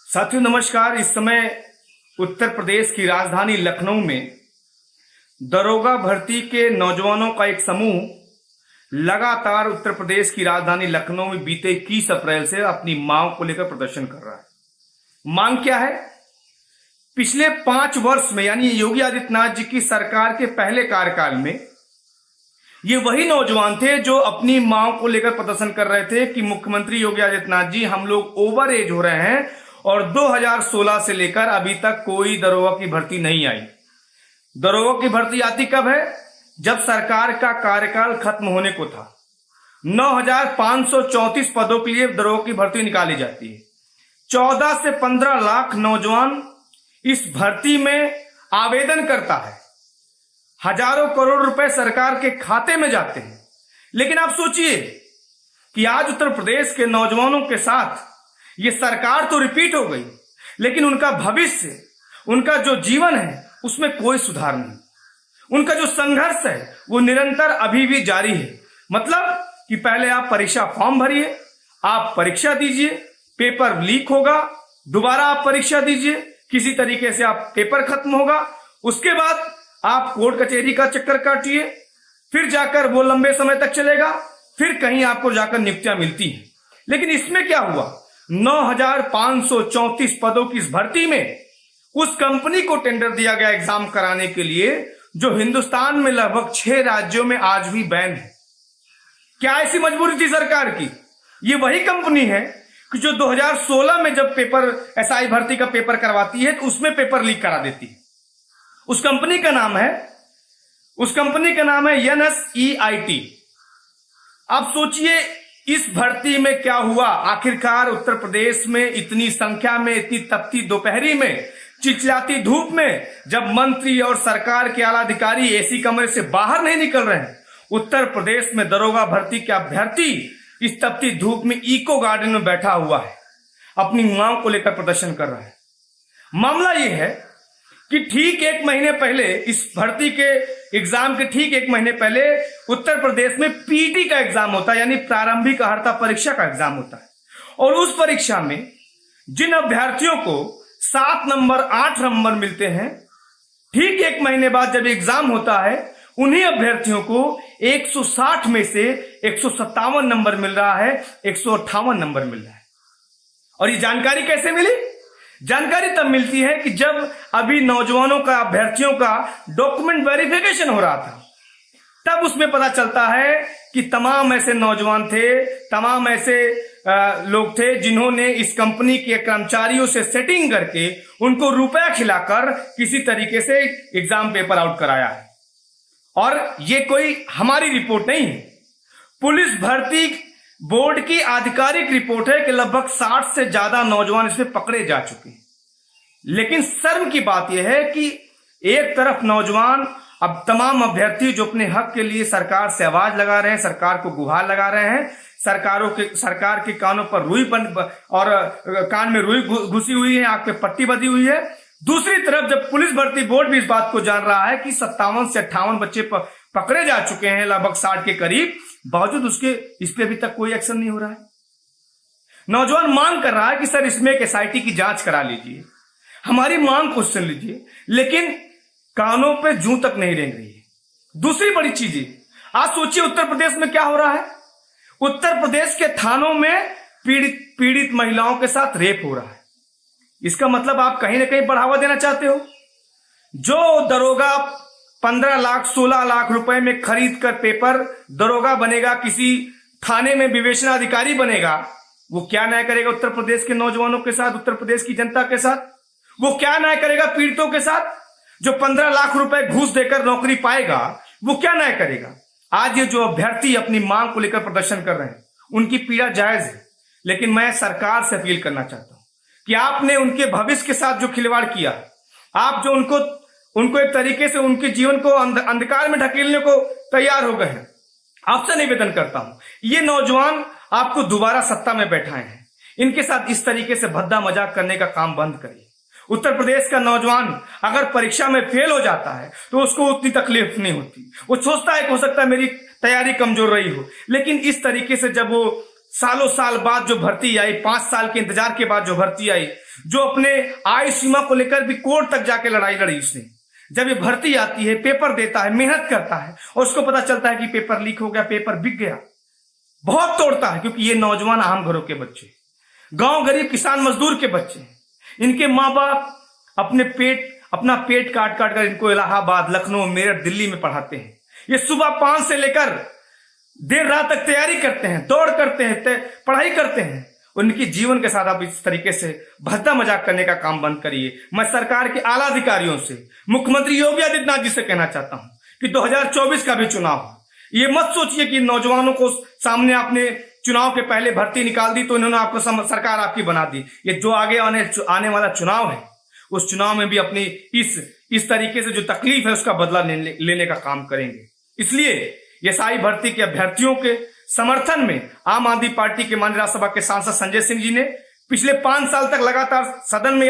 साथियों नमस्कार। इस समय उत्तर प्रदेश की राजधानी लखनऊ में दरोगा भर्ती के नौजवानों का एक समूह लगातार उत्तर प्रदेश की राजधानी लखनऊ में बीते 21 अप्रैल से अपनी मांग को लेकर प्रदर्शन कर रहा है। मांग क्या है? पिछले 5 वर्ष में यानी योगी आदित्यनाथ जी की सरकार के पहले कार्यकाल में ये वही नौजवान थे जो अपनी मांग को लेकर प्रदर्शन कर रहे थे कि मुख्यमंत्री योगी आदित्यनाथ जी, हम लोग ओवर एज हो रहे हैं और 2016 से लेकर अभी तक कोई दरोगा की भर्ती नहीं आई। दरोगा की भर्ती आती कब है? जब सरकार का कार्यकाल खत्म होने को था। 9,534 पदों के लिए दरोगा की भर्ती निकाली जाती है। 14 से 15 लाख नौजवान इस भर्ती में आवेदन करता है। हजारों करोड़ रुपए सरकार के खाते में जाते हैं। लेकिन आप सोचिए कि आज उत्तर प्रदेश के नौजवानों के साथ ये सरकार तो रिपीट हो गई, लेकिन उनका भविष्य, उनका जो जीवन है उसमें कोई सुधार नहीं। उनका जो संघर्ष है वो निरंतर अभी भी जारी है। मतलब कि पहले आप परीक्षा फॉर्म भरिए, आप परीक्षा दीजिए, पेपर लीक होगा, दोबारा आप परीक्षा दीजिए, किसी तरीके से आप पेपर खत्म होगा, उसके बाद आप कोर्ट कचहरी का चक्कर काटिए, फिर जाकर वो लंबे समय तक चलेगा, फिर कहीं आपको जाकर नियुक्तियां मिलती हैं। लेकिन इसमें क्या हुआ? 9,534 पदों की इस भर्ती में उस कंपनी को टेंडर दिया गया एग्जाम कराने के लिए जो हिंदुस्तान में लगभग 6 राज्यों में आज भी बैन है। क्या ऐसी मजबूरी थी सरकार की? ये वही कंपनी है कि जो 2016 में जब पेपर एसआई भर्ती का पेपर करवाती है तो उसमें पेपर लीक करा देती है। उस कंपनी का नाम है NSEIT। आप सोचिए इस भर्ती में क्या हुआ। आखिरकार उत्तर प्रदेश में इतनी संख्या में, इतनी तपती दोपहरी में, चिलचिलाती धूप में, जब मंत्री और सरकार के आला अधिकारी एसी कमरे से बाहर नहीं निकल रहे हैं, उत्तर प्रदेश में दरोगा भर्ती के अभ्यर्थी इस तपती धूप में इको गार्डन में बैठा हुआ है, अपनी मांग को लेकर प्रदर्शन कर रहा है। मामला यह है कि ठीक 1 महीने पहले, इस भर्ती के एग्जाम के ठीक 1 महीने पहले उत्तर प्रदेश में पीटी का एग्जाम होता है, यानी प्रारंभिक अर्हता परीक्षा का एग्जाम होता है। और उस परीक्षा में जिन अभ्यर्थियों को 7 नंबर 8 नंबर मिलते हैं, ठीक 1 महीने बाद जब एग्जाम होता है उन्हीं अभ्यर्थियों को 160 में से 157 नंबर मिल रहा है, 158 नंबर मिल रहा है। और ये जानकारी कैसे मिली? जानकारी तब मिलती है कि जब अभी नौजवानों का, अभ्यर्थियों का डॉक्यूमेंट वेरिफिकेशन हो रहा था, तब उसमें पता चलता है कि तमाम ऐसे नौजवान थे, तमाम ऐसे लोग थे जिन्होंने इस कंपनी के कर्मचारियों से सेटिंग करके उनको रुपया खिलाकर किसी तरीके से एग्जाम पेपर आउट कराया है। और ये कोई हमारी रिपोर्ट नहीं है, पुलिस भर्ती बोर्ड की आधिकारिक रिपोर्ट है कि लगभग 60 से ज्यादा नौजवान इसमें पकड़े जा चुके हैं। लेकिन शर्म की बात यह है कि एक तरफ नौजवान, अब तमाम अभ्यर्थी जो अपने हक के लिए सरकार से आवाज लगा रहे हैं, सरकार को गुहार लगा रहे हैं, सरकार के कानों पर रुई और कान में रुई घुसी हुई है, आंख पे पट्टी बंधी हुई है। दूसरी तरफ जब पुलिस भर्ती बोर्ड भी इस बात को जान रहा है कि 57 से 58 बच्चे पकड़े जा चुके हैं, लगभग 60 के करीब, बावजूद उसके इस पे अभी तक कोई एक्शन नहीं हो रहा है। नौजवान मांग कर रहा है कि सर इसमें एक एसआईटी की जांच करा लीजिए, हमारी मांग को सुन लीजिए, लेकिन कानों पे जूं तक नहीं रेंग रही है। दूसरी बड़ी चीज, आज सोचिए उत्तर प्रदेश में क्या हो रहा है। उत्तर प्रदेश के थानों में पीड़ित महिलाओं के साथ रेप हो रहा है। इसका मतलब आप कहीं ना कहीं बढ़ावा देना चाहते हो। जो दरोगा 15 लाख 16 लाख रुपए में खरीद कर पेपर दरोगा बनेगा, किसी थाने में विवेचना अधिकारी बनेगा, वो क्या न्याय करेगा उत्तर प्रदेश के नौजवानों के साथ, उत्तर प्रदेश की जनता के साथ? वो क्या न्याय करेगा पीड़ितों के साथ? जो 15 लाख रुपए घूस देकर नौकरी पाएगा, वो क्या न्याय करेगा? आज ये जो अभ्यर्थी अपनी मांग को लेकर प्रदर्शन कर रहे हैं, उनकी पीड़ा जायज है, लेकिन मैं सरकार से अपील करना चाहता हूं कि आपने उनके भविष्य के साथ जो खिलवाड़ किया, आप जो उनको एक तरीके से उनके जीवन को अंधकार में ढकेलने को तैयार हो गए हैं, आपसे निवेदन करता हूं, ये नौजवान आपको दोबारा सत्ता में बैठाए हैं, इनके साथ इस तरीके से भद्दा मजाक करने का काम बंद करिए। उत्तर प्रदेश का नौजवान अगर परीक्षा में फेल हो जाता है तो उसको उतनी तकलीफ नहीं होती। वो सोचता है कि हो सकता है मेरी तैयारी कमजोर रही हो, लेकिन इस तरीके से जब वो सालों साल बाद जो भर्ती आई, 5 साल के इंतजार के बाद जो भर्ती आई, जो अपने आयु सीमा को लेकर भी कोर्ट तक जाके लड़ाई लड़ी उसने। जब ये भर्ती आती है, पेपर देता है, मेहनत करता है और उसको पता चलता है कि पेपर लीक हो गया, पेपर बिक गया, बहुत तोड़ता है, क्योंकि ये नौजवान आम घरों के बच्चे, गांव गरीब किसान मजदूर के बच्चे, इनके माँ बाप अपना पेट काट काट कर इनको इलाहाबाद, लखनऊ, मेरठ, दिल्ली में पढ़ाते हैं। ये सुबह 5 से लेकर देर रात तक तैयारी करते हैं, दौड़ करते हैं, पढ़ाई करते हैं। उनके जीवन के साथ आप इस तरीके से भद्दा मजाक करने का काम बंद करिए। मैं सरकार के आला अधिकारियों से, मुख्यमंत्री योगी आदित्यनाथ जी से कहना चाहता हूं कि 2024 का भी चुनाव है, ये मत सोचिए कि नौजवानों को सामने आपने चुनाव के पहले भर्ती निकाल दी तो इन्होंने आपको सरकार आपकी बना दी। ये जो आगे आने वाला चुनाव है, उस चुनाव में भी अपनी इस तरीके से जो तकलीफ है उसका बदला लेने का काम करेंगे। इसलिए एसआई भर्ती के अभ्यर्थियों के समर्थन में आम आदमी पार्टी के माननीय राज्यसभा के सांसद संजय सिंह जी ने पिछले 5 साल तक लगातार सदन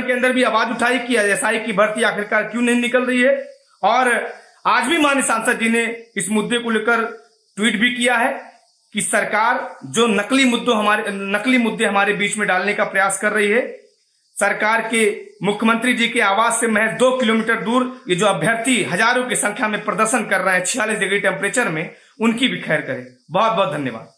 के अंदर भी आवाज उठाई कि एसआई की भर्ती आखिरकार क्यों नहीं निकल रही है। और आज भी माननीय सांसद जी ने इस मुद्दे को लेकर ट्वीट भी किया है कि सरकार जो नकली मुद्दे हमारे बीच में डालने का प्रयास कर रही है, सरकार के मुख्यमंत्री जी के आवास से महज 2 किलोमीटर दूर ये जो अभ्यर्थी हजारों की संख्या में प्रदर्शन कर रहे हैं 46 डिग्री टेम्परेचर में, उनकी भी खैर करें। बहुत बहुत धन्यवाद।